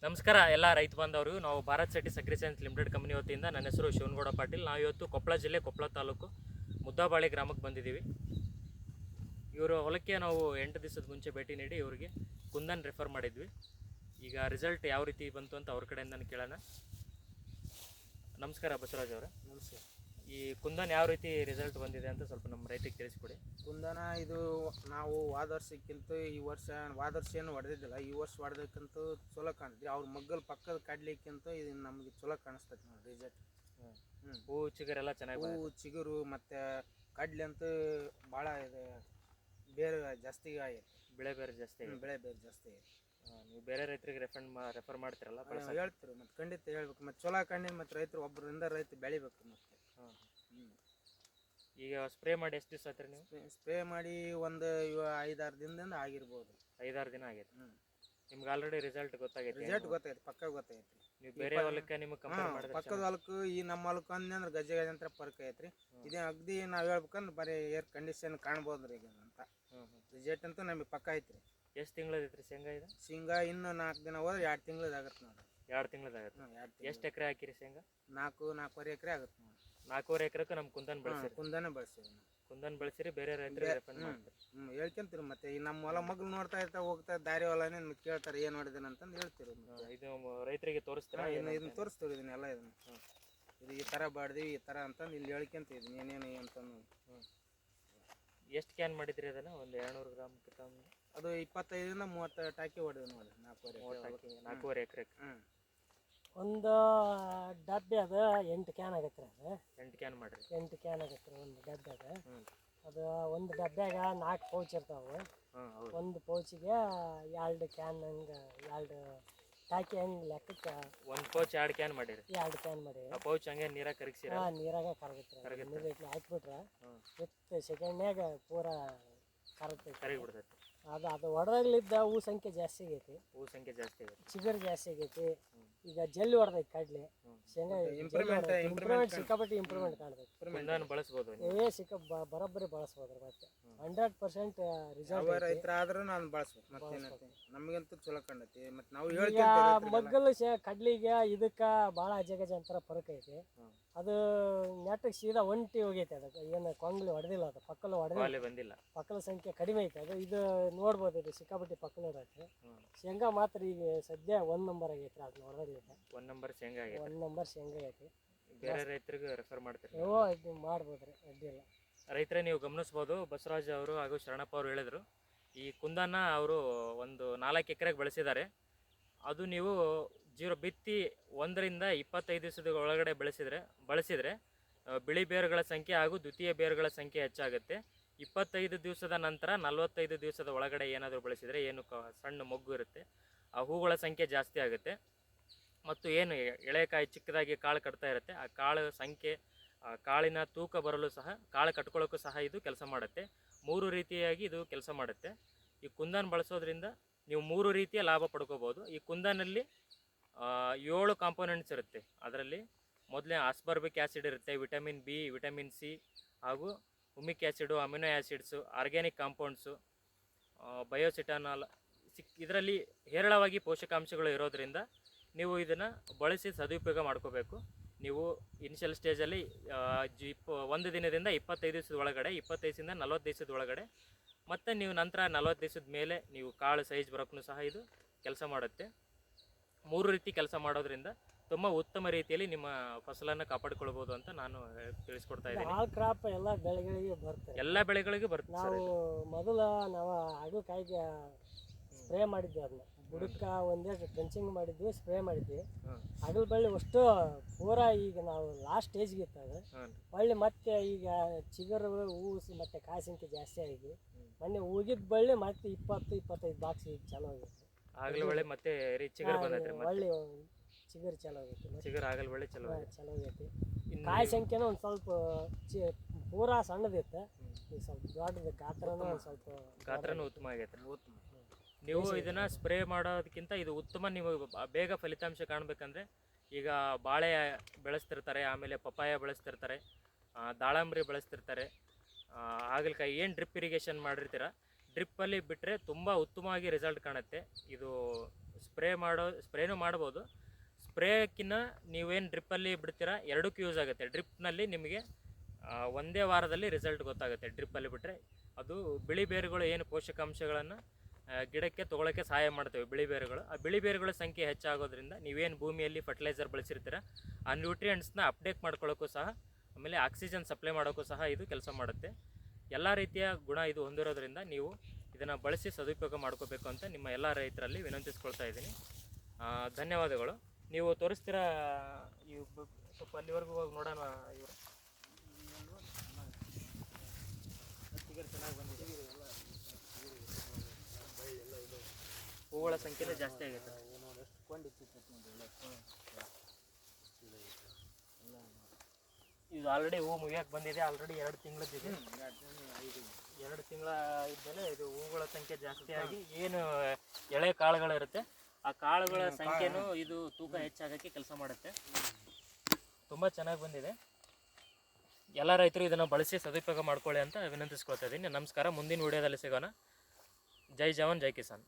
ನಮಸ್ಕಾರ ಎಲ್ಲ ರೈತ ಬಾಂಧವರು. ನಾವು ಭಾರತ್ ಶೆಟ್ಟಿ ಸಕ್ರಿ ಸೈನ್ಸ್ ಲಿಮಿಟೆಡ್ ಕಂಪನಿ ವತಿಯಿಂದ ನನ್ನ ಹೆಸರು ಶಿವನಗೌಡ ಪಾಟೀಲ್. ನಾವು ಇವತ್ತು ಕೊಪ್ಪಳ ಜಿಲ್ಲೆ ಕೊಪ್ಪಳ ತಾಲೂಕು ಮುದ್ದಾಬಾಳಿ ಗ್ರಾಮಕ್ಕೆ ಬಂದಿದ್ದೀವಿ. ಇವರು ಹೊಲಕ್ಕೆ ನಾವು 8 ದಿವಸದ ಮುಂಚೆ ಭೇಟಿ ನೀಡಿ ಇವರಿಗೆ ಕುಂದನ್ ರೆಫರ್ ಮಾಡಿದ್ವಿ. ಈಗ ರಿಸಲ್ಟ್ ಯಾವ ರೀತಿ ಬಂತು ಅಂತ ಅವ್ರ ಕಡೆಯಿಂದ ಕೇಳೋಣ. ನಮಸ್ಕಾರ ಬಸವರಾಜ್ ಅವರೇ. ನಮಸ್ಕಾರ. ಈ ಕುಂದನ್ ಯಾವ ರೀತಿ ರಿಸಲ್ಟ್ ಬಂದಿದೆ ಅಂತ ಸ್ವಲ್ಪ ನಮ್ಮ ರೈತರಿಗೆ ತಿಳಿಸ್ಕೊಡಿ. ಕುಂದನ ಇದು ನಾವು ವಾದ ವರ್ಷಕ್ಕಿಂತ ಈ ವರ್ಷ ಏನು ಹೊಡೆದಿದ್ದಿಲ್ಲ, ಈ ವರ್ಷ ಹೊಡೆದಕ್ಕಂತೂ ಚಲೋ ಕಾಣಿದ್ರಿ. ಅವ್ರ ಮಗ್ಗಲ್ ಪಕ್ಕದ ಕಡ್ಲಿಕ್ಕಿಂತ ಇದು ನಮಗೆ ಚಲೋ ಕಾಣಿಸ್ತೈತಿ ನೋಡಿ ರಿಸಲ್ಟ್. ಹೂವು ಚಿಗುರೆಲ್ಲ ಚೆನ್ನಾಗಿ ಹೂವು ಚಿಗುರು ಮತ್ತು ಕಡ್ಲಿ ಅಂತೂ ಭಾಳ ಇದು ಬೇರೆ ಜಾಸ್ತಿ ಆಗೈತಿ. ಬೆಳೆ ಬೇರೆ ಜಾಸ್ತಿ ಬೆಳೆ ಬೇರೆ ಜಾಸ್ತಿ ಆಗೈತಿ. ನೀವು ಬೇರೆ ರೈತರಿಗೆ ರೆಫರ್ ಮಾಡ್ತಿರಲ್ಲ? ಹೇಳ್ತೀರಿ ಮತ್ತು ಖಂಡಿತ ಹೇಳ್ಬೇಕು. ಮತ್ತು ಚಲೋ ಕಣ್ಣಿ ಮತ್ತು ರೈತರು ಒಬ್ಬರಿಂದ ರೈತ ಬೆಳಿಬೇಕು. ಮತ್ತು ಈಗ ಸ್ಪ್ರೇ ಮಾಡಿ ಎಷ್ಟು ದಿವಸ ಆಯ್ತು ನೀವು? ಸ್ಪ್ರೇ ಮಾಡಿ ಒಂದು 5-6 ದಿನದಿಂದ ಆಗಿರ್ಬೋದು. 5-6 ದಿನ ಆಗೈತೆ. ನಿಮ್ಗೆ ಆಲ್ರೆಡಿ ರಿಸಲ್ಟ್ ಗೊತ್ತಾಗೈತೆ? ರಿಸಲ್ಟ್ ಗೊತ್ತಾಗೈತಿ, ಪಕ್ಕ ಗೊತ್ತಾಗೈತಿ. ನೀವು ಬೇರೆ ಹೊಲಕ್ಕೆ ನಿಮ್ಗೆ ಕಂಪೇರ್ ಮಾಡಿದ್ರೆ ಪಕ್ಕದ ಹೊಲಕ್ಕೂ ಈ ನಮ್ಮ ಹೊಲಕ್ಕೆ ಅಂದ್ರೆ ಗಜೆ ಅಂತ ಫರ್ಕ್ ಐತ್ರಿ. ಇದೇ ಅಗ್ದಿ ನಾವು ಹೇಳ್ಬೇಕಂದ್ರೆ ಬರೀ ಏರ್ ಕಂಡೀಷನ್ ಕಾಣ್ಬೋದ್ರಿ ಈಗ ಅಂತ. ರಿಸಲ್ಟ್ ಅಂತೂ ನಮಗೆ ಪಕ್ಕ ಐತ್ರಿ. ಎಷ್ಟು ತಿಂಗಳದೈತ್ರಿ ಶೇಂಗಾ ಇದು? ಶೇಂಗಾ ಇನ್ನು 4 ದಿನ ಹೋದ್ರೆ 2 ತಿಂಗಳದಾಗತ್ತೆ ನೋಡಿ. 2 ತಿಂಗಳದಾಗತ್ತೆ. ಎಷ್ಟು ಎಕರೆ ಹಾಕಿರಿ ಶೇಂಗಾ? 4-4.5 ಎಕರೆ ಆಗುತ್ತೆ ನೋಡಿ. 4.5 ಎಕರೆಕ್ಕೆ ನಮ್ಮ ಕುಂದನ್ ಬೆಳೆಸಿರಿ? ಕುಂದನೇ ಬೆಳೆಸಿರಿ. ಕುಂದನ್ ಬೆಳೆಸಿರಿ, ಬೇರೆ ರೈತರಿಗೆ ರೆಫರ್ ಮಾಡ್ತೀರಿ? ಹೇಳ್ಕೊಂತೀರಿ. ಮತ್ತೆ ಈ ನಮ್ಮ ಹೊಲ ಮಗ್ಳು ನೋಡ್ತಾ ಇರ್ತಾ ಹೋಗ್ತಾ ದಾರಿ ಹೊಲನೇ ಕೇಳ್ತಾರೆ ಏನು ನೋಡಿದೇನೆ ಅಂತಂದು ಹೇಳ್ತೀರಿ. ಇದು ರೈತರಿಗೆ ತೋರಿಸ್ತೀರಾ? ಇದನ್ನ ತೋರಿಸ್ತೀವಿ, ಇದನ್ನೆಲ್ಲ ಇದನ್ನ ಇದು ಈ ಥರ ಬಾಡ್ದಿವಿ ಈ ಥರ ಅಂತಂದು ಇಲ್ಲಿ ಹೇಳ್ಕೊಂತಿದ್ದೀನಿ ಏನೇನು ಅಂತಂದು. ಎಷ್ಟು ಕ್ಯಾನ್ ಮಾಡಿದ್ರಿ ಅದನ್ನು? ಒಂದು 200 ಗ್ರಾಮ್ ಅದು 25-30 ಟಾಕಿ ಹೊಡೆದು ನೋಡಿ. 4.5 ಎಕರೆಗೆ ಒಂದು ಡಬ್ಬೆ ಅದು 8 ಕ್ಯಾನ್ ಆಗತ್ತೆ ರೀ. ಅದು 8 ಕ್ಯಾನ್ ಮಾಡಿರಿ. 8 ಕ್ಯಾನ್ ಆಗತ್ತೆ ರೀ ಒಂದು ಡಬ್ಬ್ಯಾಗ. ಅದು ಒಂದು ಡಬ್ಬ್ಯಾಗ 4 ಪೌಚ್ ಇರ್ತಾವೆ. ಒಂದು ಪೌಚಿಗೆ 2 ಕ್ಯಾನ್ ಹಂಗೆ 2 ಟಾಕಿ ಹಂಗೆ ಲೆಕ್ಕಕ್ಕೆ ಒಂದು ಪೌಚ್ 2 ಕ್ಯಾನ್ ಮಾಡಿರಿ? 2 ಕ್ಯಾನ್ ಮಾಡಿ ಆ ಪೌಚ್ ಹಂಗೆ ನೀರಾಗ ಕರಗಿಸಿರಿ? ನೀರಾಗ ಕರಗತ್ತೆ. ಇಮಿಡಿಯೇಟ್ಲಿ ಹಾಕ್ಬಿಟ್ರೆ ವಿತ್ ಸೆಕೆಂಡ್ನ್ಯಾಗ ಪೂರಾ ಕರಗಿಬಿಡ್ತೈತಿ. ಅದು ಹೊಡೆದಾಗ್ಲಿದ್ದ ಹೂ ಸಂಖ್ಯೆ ಜಾಸ್ತಿ ಆಗೈತಿ. ಹೂ ಸಂಖ್ಯೆ ಜಾಸ್ತಿ ಆಗೈತಿ, ಚಿಗುರು ಜಾಸ್ತಿ ಆಗೈತಿ. ಈಗ ಜಲ್ಲಿ ಹೊಡೆದೈತಿ ಕಡ್ಲಿ ಶೇಂಗಾ. ಇಂಪ್ರೂವ್ಮೆಂಟ್ ಸಿಕ್ಕಾಪಟ್ಟಿ ಇಂಪ್ರೂವ್ಮೆಂಟ್ ಕಾಣ್ತೈತಿ. ಕುಂದನ್ ಬಳಸ್ಬೋದು? ಬರೋಬ್ಬರಿ ಬಳಸ್ಬೋದ್ರಿ. ಮತ್ತೆ 100% ರಿಸಲ್ಟ್ ರೈತರ ಆದ್ರೂ ನಾನು ಬಳಸ್ಬೇಕು. ಮತ್ತೆ ನಮಗಂತೂ ಚಲೋ ಕಂಡೈತಿ. ಮತ್ತೆ ನಾವು ಈಗ ಮಗ್ಗಲು ಕಡ್ಲಿಗೆ ಇದಕ್ಕ ಭಾಳ ಅಜಗಜ ಅಂತರ ಫರಕ್ ಐತಿ. ಅದು ನೆಟ್ಟಗೆ ಸೀದಾ ಒಂಟಿ ಹೋಗೈತಿ. ಅದಕ್ಕೆ ಏನು ಕೊಂಗ್ಲಿ ಹೊಡೆದಿಲ್ಲ, ಅದು ಪಕ್ಕಲು ಬಂದಿಲ್ಲ. ಪಕ್ಕಲ ಸಂಖ್ಯೆ ಕಡಿಮೆ ಐತಿ. ಅದು ಇದು ನೋಡ್ಬೋದು, ಇದು ಸಿಕ್ಕಾಪಟ್ಟಿ ಪಕ್ಕಲು ಇರತ್ತೆ. ಶೇಂಗಾ ಮಾತ್ರ ಈಗ ಸದ್ಯ 1 ನಂಬರ್ ಆಗೈತಿ. ಅದು ನೋಡೋದಿಲ್ಲ 1 ನಂಬರ್ ಶೇಂಗಾ ಆಗೈತಿ. 1 ನಂಬರ್ ಶೇಂಗಾ ಐತಿ. ಬೇರೆ ರೈತರಿಗೆ ರೆಫರ್ ಮಾಡ್ತೀರಿ? ಇದು ಮಾಡ್ಬೋದ್ರಿ, ಅಡ್ಡಿಲ್ಲ. ರೈತರೇ ನೀವು ಗಮನಿಸ್ಬೋದು, ಬಸವರಾಜ್ ಅವರು ಹಾಗೂ ಶರಣಪ್ಪ ಅವರು ಹೇಳಿದರು, ಈ ಕುಂದನ್ನ ಅವರು ಒಂದು 4 ಎಕರೆಗೆ ಬೆಳೆಸಿದ್ದಾರೆ. ಅದು ನೀವು ಬಿತ್ತಿ 1ರಿಂದ 25 ದಿವಸದ ಒಳಗಡೆ ಬಳಸಿದರೆ ಬಿಳಿ ಬೇರುಗಳ ಸಂಖ್ಯೆ ಹಾಗೂ ದ್ವಿತೀಯ ಬೇರುಗಳ ಸಂಖ್ಯೆ ಹೆಚ್ಚಾಗುತ್ತೆ. 25 ದಿವಸದ ನಂತರ 45 ದಿವಸದ ಒಳಗಡೆ ಏನಾದರೂ ಬಳಸಿದರೆ ಏನು ಸಣ್ಣ ಮೊಗ್ಗು ಇರುತ್ತೆ, ಆ ಹೂಗಳ ಸಂಖ್ಯೆ ಜಾಸ್ತಿ ಆಗುತ್ತೆ. ಮತ್ತು ಏನು ಎಳೆಕಾಯಿ ಚಿಕ್ಕದಾಗಿ ಕಾಳು ಕಟ್ತಾ ಇರುತ್ತೆ, ಆ ಕಾಳು ಸಂಖ್ಯೆ, ಕಾಳಿನ ತೂಕ ಬರಲು ಸಹ, ಕಾಳು ಕಟ್ಕೊಳ್ಳೋಕ್ಕೂ ಸಹ ಇದು ಕೆಲಸ ಮಾಡುತ್ತೆ. 3 ರೀತಿಯಾಗಿ ಇದು ಕೆಲಸ ಮಾಡುತ್ತೆ. ಈ ಕುಂದನ್ ಬಳಸೋದ್ರಿಂದ ನೀವು 3 ರೀತಿಯ ಲಾಭ ಪಡ್ಕೋಬೋದು. ಈ ಕುಂದನಲ್ಲಿ 7 ಕಾಂಪೋನೆಂಟ್ಸ್ ಇರುತ್ತೆ. ಅದರಲ್ಲಿ ಮೊದಲೇ ಆಸ್ಬರ್ಬಿಕ್ ಆ್ಯಸಿಡ್ ಇರುತ್ತೆ, ವಿಟಮಿನ್ ಬಿ, ವಿಟಮಿನ್ ಸಿ ಹಾಗೂ humic acid, amino acids, organic compounds, ಬಯೋಸಿಟಾನಾಲ್, ಇದರಲ್ಲಿ ಹೇರಳವಾಗಿ ಪೋಷಕಾಂಶಗಳು ಇರೋದರಿಂದ ನೀವು ಇದನ್ನು ಬಳಸಿ ಸದುಪಯೋಗ ಮಾಡ್ಕೋಬೇಕು. ನೀವು ಇನಿಷಿಯಲ್ ಸ್ಟೇಜಲ್ಲಿ 1 ದಿನದಿಂದ 25 ದಿವಸದ ಒಳಗಡೆ, 25ರಿಂದ 40 ದಿವಸದ ಒಳಗಡೆ, ಮತ್ತು ನೀವು ನಂತರ 40 ದಿವಸದ ಮೇಲೆ ನೀವು ಕಾಳು ಸೈಜ್ ಬರೋಕ್ಕೂ ಸಹ ಇದು ಕೆಲಸ ಮಾಡುತ್ತೆ. 3 ರೀತಿ ಕೆಲಸ ಮಾಡೋದ್ರಿಂದ ತುಂಬ ಉತ್ತಮ ರೀತಿಯಲ್ಲಿ ನಿಮ್ಮ ಫಸಲನ್ನು ಕಾಪಾಡಿಕೊಳ್ಬೋದು ಅಂತ ನಾನು ತಿಳಿಸ್ಕೊಡ್ತಾ ಇದ್ದೀನಿ. ಆಲ್ ಕ್ರಾಪ್ ಎಲ್ಲ ಬೆಳೆಗಳಿಗೆ ಬರ್ತದೆ, ಎಲ್ಲ ಬೆಳೆಗಳಿಗೆ ಬರ್ತದೆ. ನಾವು ಮೊದಲು ಹಾಗಲಕಾಯಿಗೆ ಸ್ಪ್ರೇ ಮಾಡಿದ್ವಿ. ಅದನ್ನ ಬುಡಕ್ಕೆ ಒಂದೇ ಟ್ರೆಂಚಿಂಗ್ ಮಾಡಿದ್ವಿ, ಸ್ಪ್ರೇ ಮಾಡಿದ್ವಿ. ಹಾಗಲ ಬಳ್ಳಿ ಅಷ್ಟು ಪೂರಾ ಈಗ ನಾವು ಲಾಸ್ಟ್ ಸ್ಟೇಜ್ಗೆ ಇತ್ತು. ಬಳ್ಳಿ ಮತ್ತೆ ಈಗ ಚಿಗುರು, ಹೂವು ಮತ್ತು ಕಾಯಿ ಸಂಖ್ಯೆ ಜಾಸ್ತಿ ಆಗಿ ಮೊನ್ನೆ ಹೋಗಿದ್ದ ಬಳ್ಳಿ ಮತ್ತೆ 20-25 ಬಾಕ್ಸ್ ಈಗ ಚಲೋ ಆಗೈತಿ. ಆಗಲ ಬಳ್ಳಿ ಮತ್ತೆ ಚಿಗುರು ಬಂದೈತ್ರಿ, ಒಳ್ಳೆ ಚಿಗುರು ಚಲೋ ಆಗೈತಿ. ಚಿಗುರು ಆಗಲ ಬಳ್ಳಿ ಚಲೋ ಆಗೈತಿ. ಕಾಯಿ ಸಂಖ್ಯೆನೂ ಒಂದು ಸ್ವಲ್ಪ ಪೂರಾ ಸಣ್ಣದಿತ್ತು, ಈಗ ಸ್ವಲ್ಪ ದೊಡ್ಡದು. ಗಾತ್ರನೂ ಒಂದು ಸ್ವಲ್ಪ ಗಾತ್ರನೂ ಉತ್ತಮ ಆಗೈತೆ. ನೀವು ಇದನ್ನು ಸ್ಪ್ರೇ ಮಾಡೋದಕ್ಕಿಂತ ಇದು ಉತ್ತಮ. ನೀವು ಬೇಗ ಫಲಿತಾಂಶ ಕಾಣಬೇಕಂದ್ರೆ ಈಗ ಬಾಳೆ ಬೆಳೆಸ್ತಿರ್ತಾರೆ, ಆಮೇಲೆ ಪಪ್ಪಾಯ ಬೆಳೆಸ್ತಿರ್ತಾರೆ, ದಾಳಂಬ್ರಿ ಬೆಳೆಸ್ತಿರ್ತಾರೆ, ಹಾಗಲಕಾಯಿ ಏನು ಡ್ರಿಪ್ ಇರಿಗೇಷನ್ ಮಾಡಿರ್ತೀರ, ಡ್ರಿಪ್ಪಲ್ಲಿ ಬಿಟ್ಟರೆ ತುಂಬ ಉತ್ತಮವಾಗಿ ರಿಸಲ್ಟ್ ಕಾಣುತ್ತೆ. ಇದು ಸ್ಪ್ರೇನೂ ಮಾಡ್ಬೋದು. ಸ್ಪ್ರೇಕ್ಕಿಂತ ನೀವೇನು ಡ್ರಿಪ್ಪಲ್ಲಿ ಬಿಡ್ತೀರಾ ಎರಡಕ್ಕೂ ಯೂಸ್ ಆಗುತ್ತೆ. ಡ್ರಿಪ್ನಲ್ಲಿ ನಿಮಗೆ ಒಂದೇ ವಾರದಲ್ಲಿ ರಿಸಲ್ಟ್ ಗೊತ್ತಾಗುತ್ತೆ. ಡ್ರಿಪ್ಪಲ್ಲಿ ಬಿಟ್ಟರೆ ಅದು ಬಿಳಿ ಬೇರುಗಳು ಏನು ಪೋಷಕಾಂಶಗಳನ್ನು ಗಿಡಕ್ಕೆ ತೊಗೊಳಕ್ಕೆ ಸಹಾಯ ಮಾಡ್ತವೆ. ಬಿಳಿ ಬೇರುಗಳು, ಆ ಬಿಳಿ ಬೇರುಗಳ ಸಂಖ್ಯೆ ಹೆಚ್ಚಾಗೋದ್ರಿಂದ ನೀವೇನು ಭೂಮಿಯಲ್ಲಿ ಫರ್ಟಿಲೈಸರ್ ಬಳಸಿರ್ತೀರ ಆ ನ್ಯೂಟ್ರಿಯೆಂಟ್ಸ್ನ ಅಪ್ಡೇಟ್ ಮಾಡ್ಕೊಳ್ಳೋಕ್ಕೂ ಸಹ, ಆಮೇಲೆ ಆಕ್ಸಿಜನ್ ಸಪ್ಲೈ ಮಾಡೋಕ್ಕೂ ಸಹ ಇದು ಕೆಲಸ ಮಾಡುತ್ತೆ. ಎಲ್ಲ ರೀತಿಯ ಗುಣ ಇದು ಹೊಂದಿರೋದ್ರಿಂದ ನೀವು ಇದನ್ನು ಬಳಸಿ ಸದುಪಯೋಗ ಮಾಡ್ಕೋಬೇಕು ಅಂತ ನಿಮ್ಮ ಎಲ್ಲ ರೈತರಲ್ಲಿ ವಿನಂತಿಸ್ಕೊಳ್ತಾ ಇದ್ದೀನಿ. ಧನ್ಯವಾದಗಳು. ನೀವು ತೋರಿಸ್ತೀರಾ ಸ್ವಲ್ಪ ಅಲ್ಲಿವರೆಗೂ ಹೋಗಿ ನೋಡೋಣ. ಇವರು ಚೆನ್ನಾಗಿ ಬಂದಿದೆ, ಹೂಗಳ ಸಂಖ್ಯೆನೇ ಜಾಸ್ತಿ ಆಗೈತೆ. ಇದು ಆಲ್ರೆಡಿ ಹೂ ಮುಗಿಯಕ್ಕೆ ಬಂದಿದೆ. ಆಲ್ರೆಡಿ 2 ತಿಂಗಳದ್ದಿದೆ. 2 ತಿಂಗಳ ಇದ್ಮೇಲೆ ಇದು ಹೂಗಳ ಸಂಖ್ಯೆ ಜಾಸ್ತಿ ಆಗಿ ಏನು ಎಳೆ ಕಾಳುಗಳಿರುತ್ತೆ ಆ ಕಾಳುಗಳ ಸಂಖ್ಯೆನೂ ಇದು ತೂಕ ಹೆಚ್ಚಾಗೋಕ್ಕೆ ಕೆಲಸ ಮಾಡುತ್ತೆ. ತುಂಬ ಚೆನ್ನಾಗಿ ಬಂದಿದೆ. ಎಲ್ಲ ರೈತರು ಇದನ್ನು ಬಳಸಿ ಸದುಪಯೋಗ ಮಾಡ್ಕೊಳ್ಳಿ ಅಂತ ವಿನಂತಿಸ್ಕೊಳ್ತಾ ಇದ್ದೀನಿ. ನಮಸ್ಕಾರ. ಮುಂದಿನ ವಿಡಿಯೋದಲ್ಲಿ ಸಿಗೋಣ. ಜೈ ಜವಾನ್ ಜೈ ಕಿಸಾನ್.